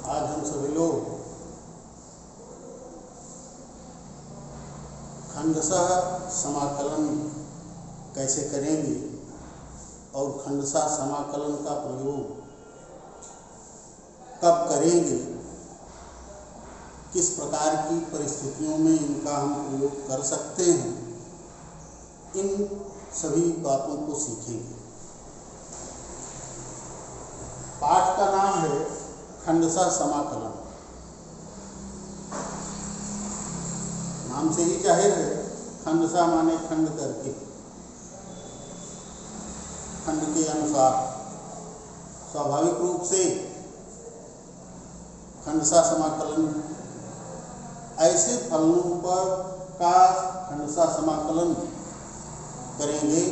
आज हम सभी लोग खंडशः समाकलन कैसे करेंगे और खंडशः समाकलन का प्रयोग कब करेंगे, किस प्रकार की परिस्थितियों में इनका हम प्रयोग कर सकते हैं, इन सभी बातों को सीखेंगे। पाठ का नाम है खंडशः समाकलन। नाम से ही जाहिर है, खंडशः माने खंड करके, खंड के अनुसार। स्वाभाविक रूप से खंडशः समाकलन ऐसे फलनों पर का खंडशः समाकलन करेंगे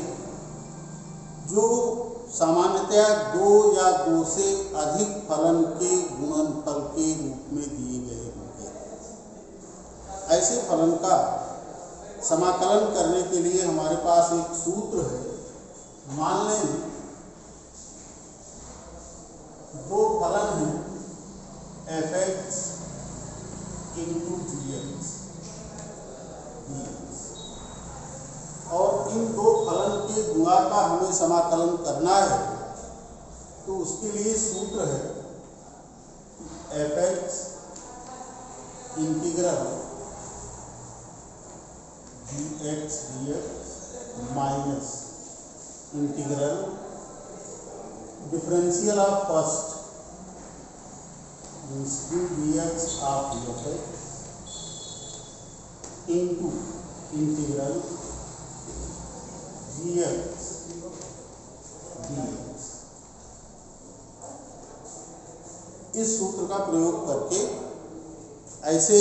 जो सामान्यतया दो या दो से अधिक फलन के गुणनफल के रूप में दिए गए होंगे। ऐसे फलन का समाकलन करने के लिए हमारे पास एक सूत्र है। मान लें दो फलन हैं f(x) इंटू g(x) और इन दो फलन के गुणा का हमें समाकलन करना है, तो उसके लिए सूत्र है f(x) integral g(x) dx minus integral differential of first means dx of f(x) into integral gx dx। इस सूत्र का प्रयोग करके ऐसे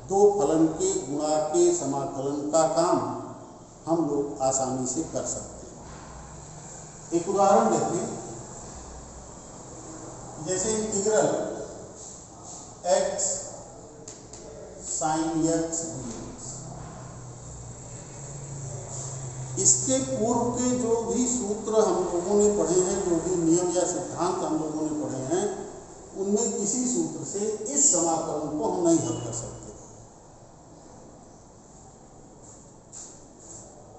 दो फलन के गुणा के समाकलन का काम हम लोग आसानी से कर सकते हैं। एक उदाहरण देखें, जैसे integral x sin x dx। इसके पूर्व के जो भी सूत्र हम लोगों ने पढ़े हैं, जो भी नियम या सिद्धांत हम लोगों ने पढ़े हैं, उनमें किसी सूत्र से इस समाकलन को हम नहीं हल कर सकते।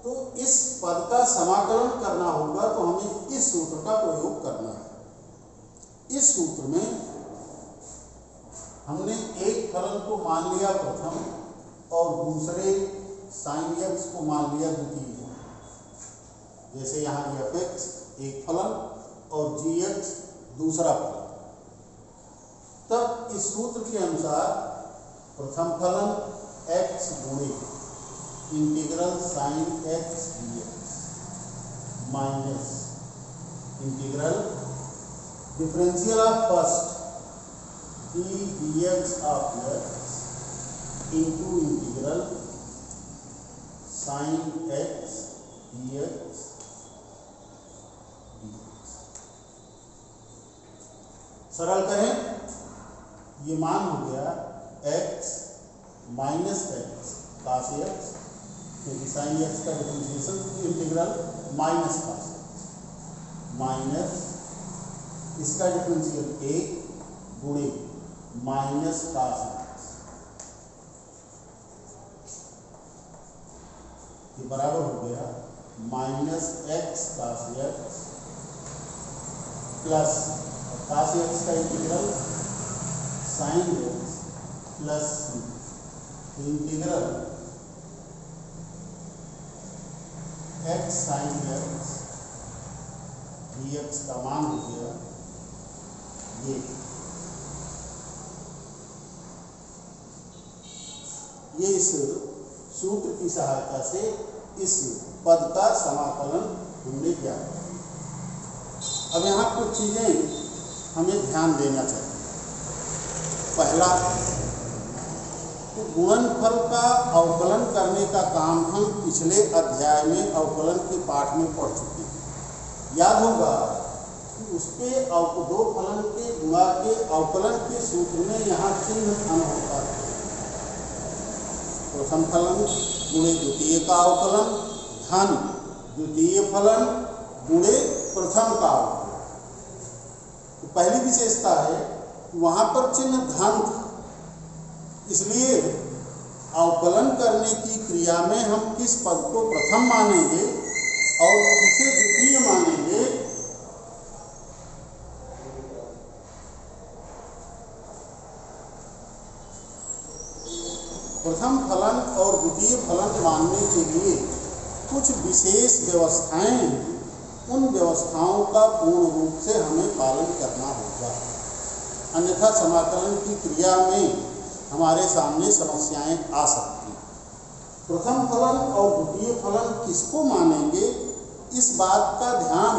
तो इस पद का समाकलन करना होगा तो हमें इस सूत्र का प्रयोग करना है। इस सूत्र में हमने एक फलन को मान लिया प्रथम और दूसरे sin x को मान लिया द्वितीय। जैसे यहाँ f(x) एक फलन और g(x) दूसरा फलन। तब इस सूत्र के अनुसार प्रथम फलन x गुणे integral sin x dx minus integral differential of first dx of x into integral sin x dx सरल करें, ये मान हो गया x minus x cos x, क्योंकि sin x का differentiation integral minus cos x minus इसका डिफरेंशियल a गुणे माइनस cos x, ये बराबर हो गया minus x cos x plus cos x का integral sin x plus integral x sin x dx का मान हो गया ये इस सूत्र की सहायता से इस पद का समाकलन हमने किया। अब यहाँ कुछ चीजें हमें ध्यान देना चाहिए। पहला, तो गुणनफल का अवकलन करने का काम हम पिछले अध्याय में अवकलन के पाठ में पढ़ चुके हैं। याद होगा कि उसके दो फलन के गुणा के अवकलन के सूत्र में यहाँ चिन्ह धन होता है। प्रथम फलन गुणे द्वितीय का अवकलन धन द्वितीय फलन गुणे प्रथम का अवकलन। तो पहली विशेषता है वहाँ पर चिन्ह धन था, इसलिए अवकलन करने की क्रिया में हम किस पद को प्रथम मानेंगे और किसे द्वितीय मानेंगे, प्रथम फलन और द्वितीय फलन मानने के लिए कुछ विशेष व्यवस्थाएं हैं। उन व्यवस्थाओं का पूर्ण रूप से हमें पालन करना होगा, अन्यथा समाकलन की क्रिया में हमारे सामने समस्याएं आ सकती हैं। प्रथम फलन और द्वितीय फलन किसको मानेंगे, इस बात का ध्यान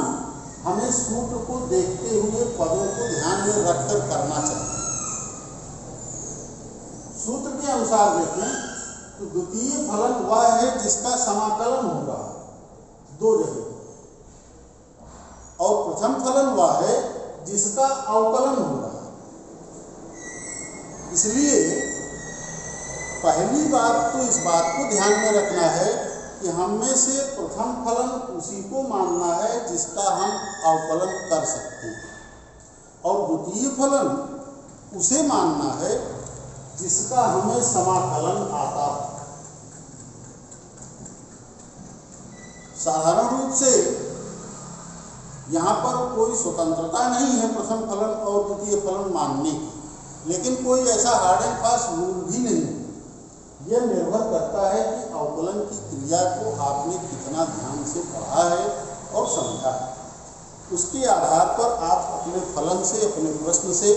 हमें सूत्र को देखते हुए पदों को ध्यान में रखकर करना चाहिए। सूत्र के अनुसार देखें तो द्वितीय फलन वह है जिसका समाकलन होगा दो जगह, और प्रथम फलन वह है जिसका अवकलन होगा। इसलिए पहली बात तो इस बात को ध्यान में रखना है कि हम में से प्रथम फलन उसी को मानना है जिसका हम अवकलन कर सकते हैं, और द्वितीय फलन उसे मानना है जिसका हमें समाकलन आता है। साधारण रूप से यहाँ पर कोई स्वतंत्रता नहीं है प्रथम फलन और द्वितीय फलन मानने की, लेकिन कोई ऐसा हार्ड एंड फास्ट रूल भी नहीं है। यह निर्भर करता है कि अवकलन की क्रिया को आपने कितना ध्यान से पढ़ा है और समझा है। उसके आधार पर आप अपने फलन से, अपने प्रश्न से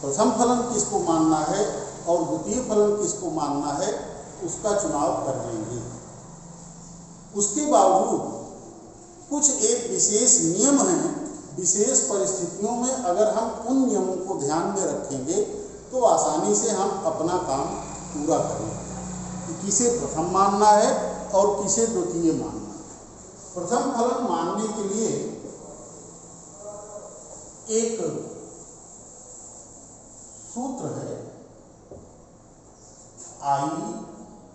प्रथम फलन किसको मानना है और द्वितीय फलन किसको मानना है उसका चुनाव कर लेंगे। उसके बावजूद कुछ एक विशेष नियम हैं, विशेष परिस्थितियों में अगर हम उन नियमों को ध्यान में रखेंगे तो आसानी से हम अपना काम पूरा करेंगे कि किसे प्रथम मानना है और किसे द्वितीय मानना है। प्रथम फलन मानने के लिए एक सूत्र है ILATE।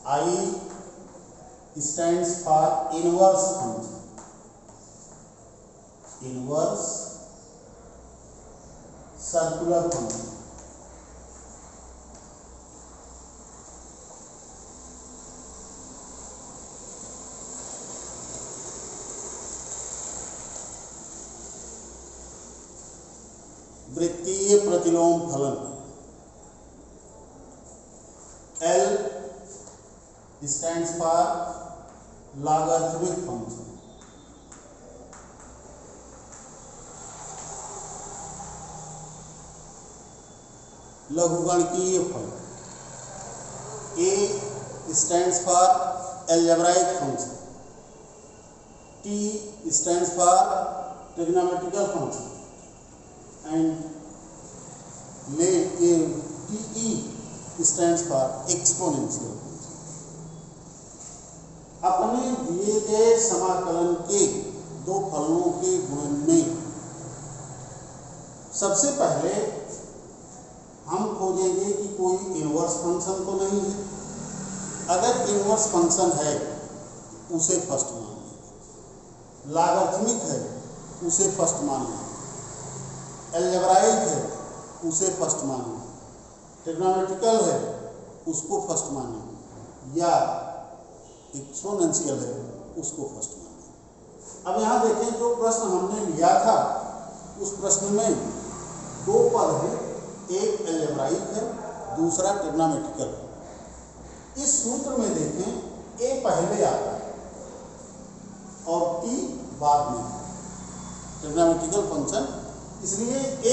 I stands for inverse function, inverse circular function। वृत्तीय प्रतिलोम फलन L stands for logarithmic function। लघुगणकीय फल A stands for algebraic function। T stands for trigonometrical function and TE stands for exponential function। अपने दिए गए समाकलन के दो फलनों के गुणन में सबसे पहले हम खोजेंगे कि कोई इनवर्स फंक्शन तो नहीं है। अगर इनवर्स फंक्शन है उसे फर्स्ट मानेंगे, लॉगरिथमिक है उसे फर्स्ट मानेंगे, अलजेब्राइक है उसे फर्स्ट मानेंगे, ट्रिग्नोमेट्रिकल है उसको फर्स्ट मानेंगे, या एक्सपोनेंशियल है उसको फर्स्ट मानेंगे। अब यहाँ देखें जो प्रश्न हमने लिया था उस प्रश्न में दो पद हैं, एक अलजेब्राइक है दूसरा ट्रिग्नोमेट्रिकल है। इस सूत्र में देखें ए पहले आता है और टी बाद में, ट्रिग्नोमेट्रिकल फंक्शन, इसलिए ए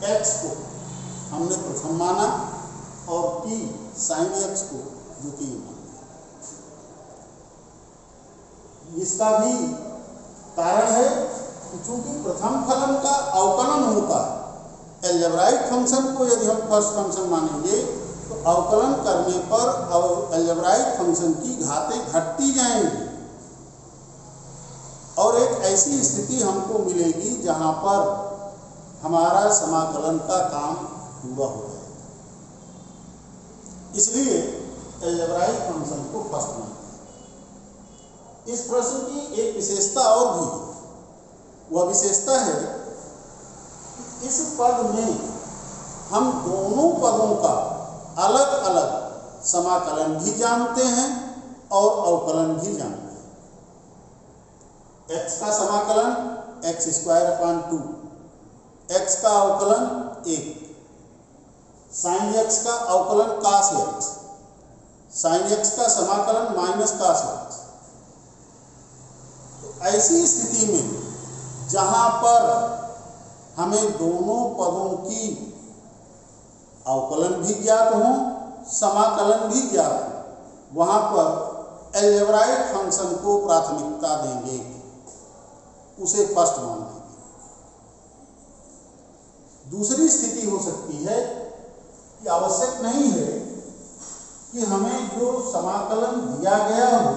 एक्स को हमने प्रथम माना और टी साइन एक्स को द्वितीय माना। इसका भी कारण है कि चूंकि प्रथम फलन का अवकलन होता है, अलजेब्राइक फंक्शन को यदि हम फर्स्ट फंक्शन मानेंगे तो अवकलन करने पर अलजेब्राइक फंक्शन की घातें घटती जाएंगी और एक ऐसी स्थिति हमको मिलेगी जहां पर हमारा समाकलन का काम पूरा हो जाएगा। इसलिए अलजेब्राइक फंक्शन को फर्स्ट मानते हैं। इस प्रश्न की एक विशेषता और भी है। वह विशेषता है कि इस पद में हम दोनों पदों का अलग अलग समाकलन भी जानते हैं और अवकलन भी जानते हैं। x का समाकलन x² 2, x का अवकलन 1, sin x का अवकलन cos x, sin x का समाकलन -cos x। तो ऐसी स्थिति में जहां पर हमें दोनों पदों की अवकलन भी ज्ञात हो, समाकलन भी ज्ञात हो, वहां पर अलजेब्राइक फंक्शन को प्राथमिकता देंगे, उसे फर्स्ट मान लेंगे। दूसरी स्थिति हो सकती है कि आवश्यक नहीं है कि हमें जो समाकलन दिया गया हो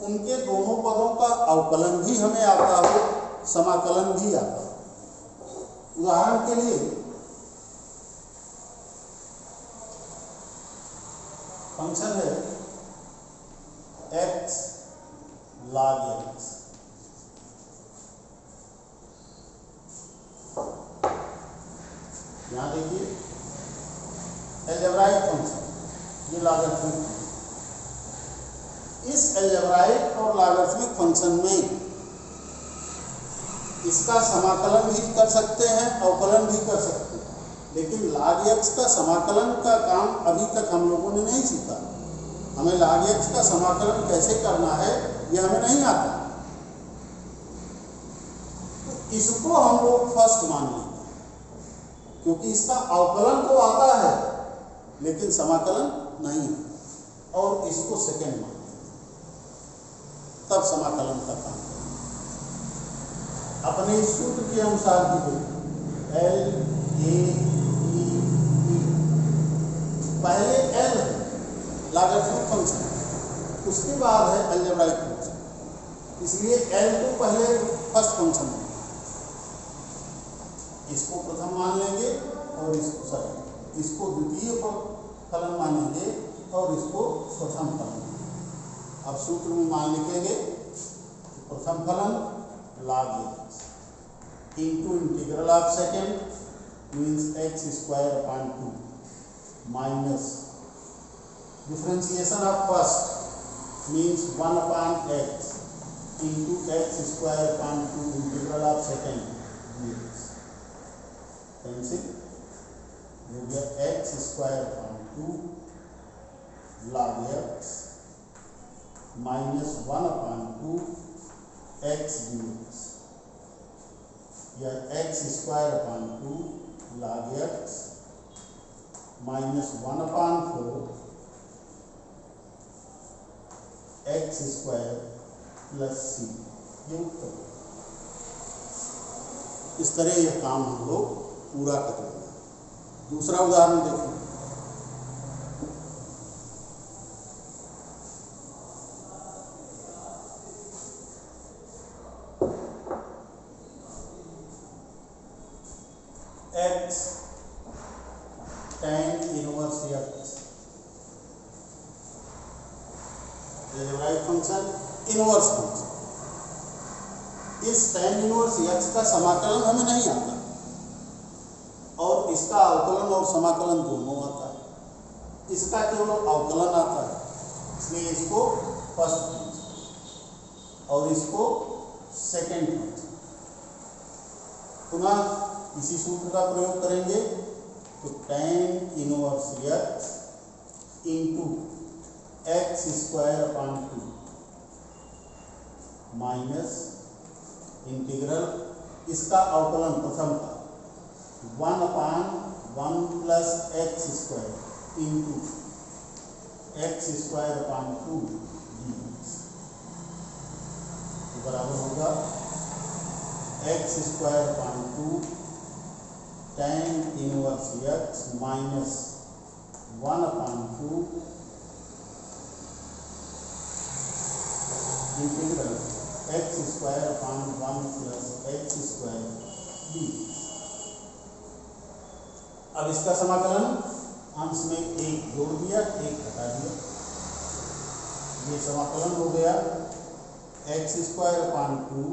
उनके दोनों पदों का अवकलन भी हमें आता हो, समाकलन भी आता हो। उदाहरण के लिए फंक्शन है x log x। यहां देखिए अलजेब्राइक फंक्शन, ये लॉगरिथमिक। इस अलजेब्राइक और लॉगरिथमिक फंक्शन में इसका समाकलन भी कर सकते हैं, अवकलन भी कर सकते हैं, लेकिन log x का समाकलन का काम अभी तक हम लोगों ने नहीं सीखा। हमें log x का समाकलन कैसे करना है यह हमें नहीं आता, तो इसको हम लोग फर्स्ट मान लेंगे, क्योंकि इसका अवकलन तो आता है लेकिन समाकलन नहीं, और इसको सेकेंड मान लेंगे, तब समाकलन का काम अपने सूत्र के अनुसार भी L A E E। पहले L है लॉगरिथमिक फंक्शन, उसके बाद है अलजेब्राइक फंक्शन, इसलिए L को पहले फर्स्ट फंक्शन है, इसको प्रथम मान लेंगे और इसको द्वितीय फलन मानेंगे और इसको प्रथम फलन। अब सूत्र में मान लिखेंगे प्रथम फलन log x into integral of second means x² 2 minus differentiation of first means 1/x into x² 2 integral of second dx। Cancel हो गया x² 2 log x -1/2 x dx, यह x² 2 log x -1/4 x² + c, ये उत्तर। इस तरह यह काम हम लोग पूरा कर लेंगे। दूसरा उदाहरण देखिए, x tan inverse x, algebraic function inverse function. इस tan इनवर्स x का समाकलन हमें नहीं आता और इसका अवकलन और समाकलन दोनों आता है, इसका केवल अवकलन आता है, इसलिए इसको फर्स्ट फंक्शन और इसको सेकेंड फंक्शन। पुनः इसी सूत्र का प्रयोग करेंगे तो tan inverse x into x² 2 minus integral इसका अवकलन प्रथम का 1/1 + x² इंटू x² 2 dx बराबर होगा x² 2 tan inverse x minus 1/2 integral x² 1 + x² dx। अब इसका समाकलन अंश में एक जोड़ दिया, एक घटा दिया, ये समाकलन हो गया x² 2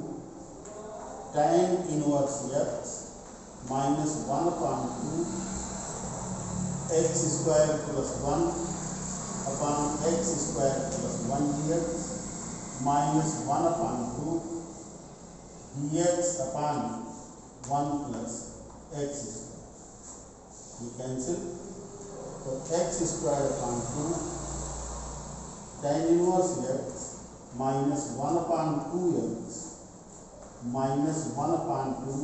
tan inverse x -1/2 x² + 1 upon x² + 1 dx -1/2 dx upon 1 + x²। ये कैंसिल, तो x² 2 tan inverse x -1/2x -1/2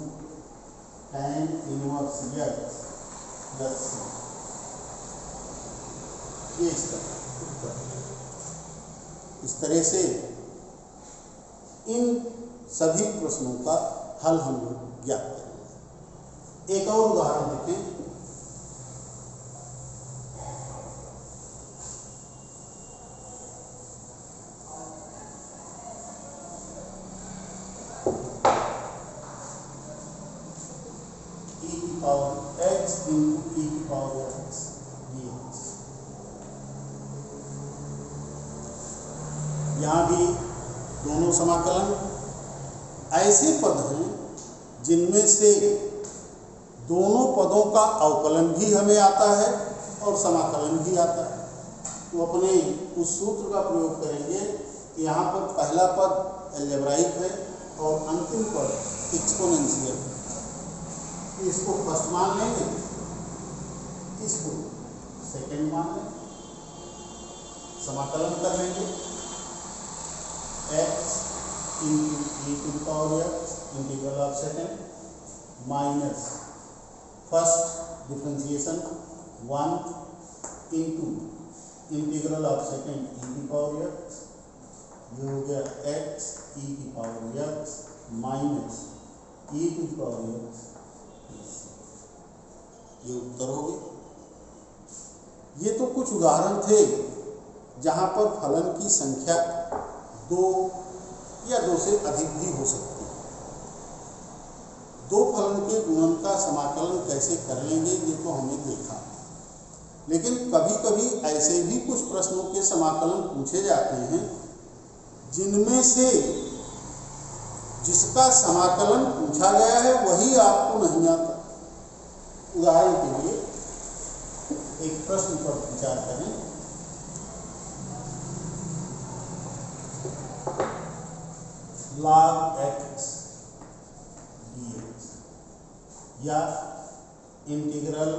tan inverse x plus ये इसका उत्तर। इस तरह से इन सभी प्रश्नों का हल हम लोग ज्ञात करेंगे। एक और उदाहरण देखें। x into e⁻x dx। यहाँ भी दोनों समाकलन ऐसे पद हैं जिनमें से दोनों पदों का अवकलन भी हमें आता है और समाकलन भी आता है। तो अपने उस सूत्र का प्रयोग करेंगे कि यहाँ पर पहला पद अलजेब्राइक है और अंतिम पद एक्सपोनेंशियल है। इसको फर्स्ट मान लेंगे, इसको सेकेंड मान लेंगे, समाकलन कर लेंगे x into e⁻x integral of second minus first differentiation 1 into integral of second e⁻x, ये हो गया x e⁻x माइनस e⁻x, ये उत्तर हो गए। ये तो कुछ उदाहरण थे जहाँ पर फलन की संख्या 2 या 2 से अधिक भी हो सकती है। दो फलन के गुणन का समाकलन कैसे कर लेंगे ये तो हमने देखा, लेकिन कभी कभी ऐसे भी कुछ प्रश्नों के समाकलन पूछे जाते हैं जिनमें से जिसका समाकलन पूछा गया है वही आपको नहीं आता। उदाहरण के लिए एक प्रश्न पर विचार करें। log x dx या integral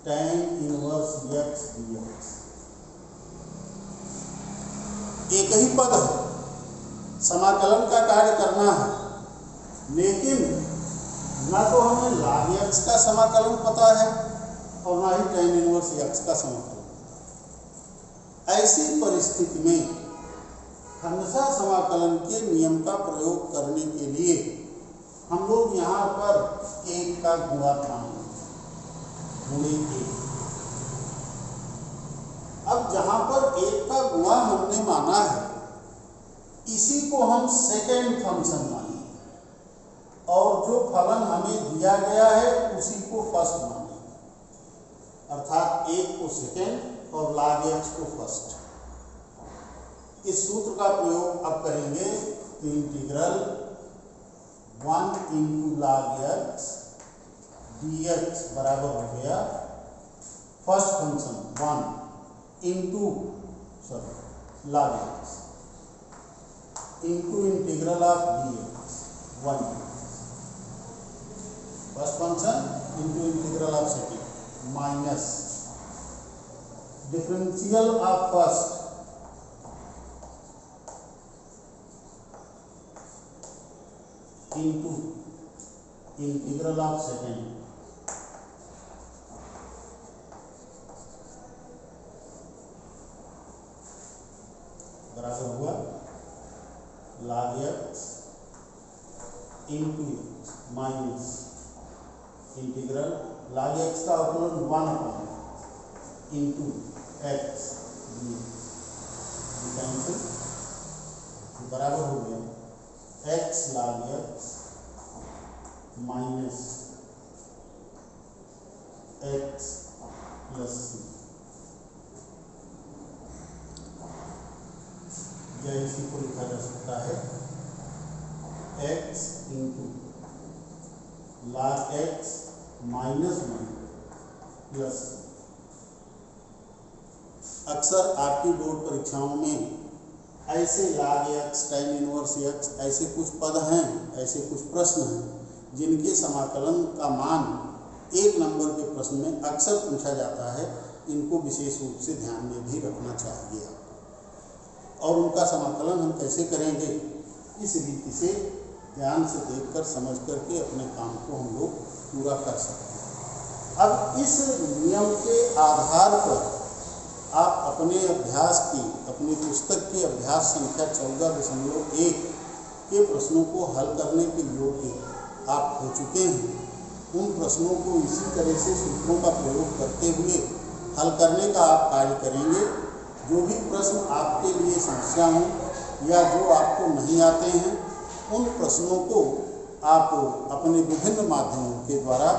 tan inverse x dx। एक ही पद है, समाकलन का कार्य करना है, लेकिन ना तो हमें log x का समाकलन पता है और ना ही tan इनवर्स x का समाकलन। ऐसी परिस्थिति में हमेशा समाकलन के नियम का प्रयोग करने के लिए हम लोग यहाँ पर एक का गुणा मानेंगे, गुणे एक। अब जहाँ पर एक का गुणा हमने माना है, इसी को हम सेकेंड फंक्शन मानेंगे और जो फलन हमें दिया गया है उसी को फर्स्ट मानेंगे, अर्थात एक को सेकेंड और log x को फर्स्ट। इस सूत्र का प्रयोग अब करेंगे तो integral 1 into log x dx बराबर हो गया first function 1 into log x into integral of dx 1 first function into integral of second minus differential of first into integral of second बराबर हुआ log x into minus integral log x का अवकलन 1 into x cancel, बराबर हो गया x log x minus x plus c। इसी को लिखा जा सकता है x into log x minus 1 plus. अक्सर आपकी बोर्ड परीक्षाओं में ऐसे log x tan inverse x ऐसे कुछ पद हैं, ऐसे कुछ प्रश्न हैं जिनके समाकलन का मान 1 नंबर के प्रश्न में अक्सर पूछा जाता है। इनको विशेष रूप से ध्यान में भी रखना चाहिए और उनका समाकलन हम कैसे करेंगे, इस रीति से ध्यान से देखकर समझ करके अपने काम को हम लोग पूरा कर सकते हैं। अब इस नियम के आधार पर आप अपने अभ्यास की, अपनी पुस्तक की अभ्यास संख्या 14.1 के प्रश्नों को हल करने के योग्य आप हो चुके हैं। उन प्रश्नों को इसी तरह से सूत्रों का प्रयोग करते हुए हल करने का आप कार्य करेंगे। जो भी प्रश्न आपके लिए समस्या हो या जो आपको नहीं आते हैं, उन प्रश्नों को आप अपने विभिन्न माध्यमों के द्वारा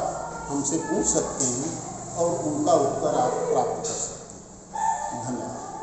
हमसे पूछ सकते हैं और उनका उत्तर आप प्राप्त कर सकते हैं। धन्यवाद।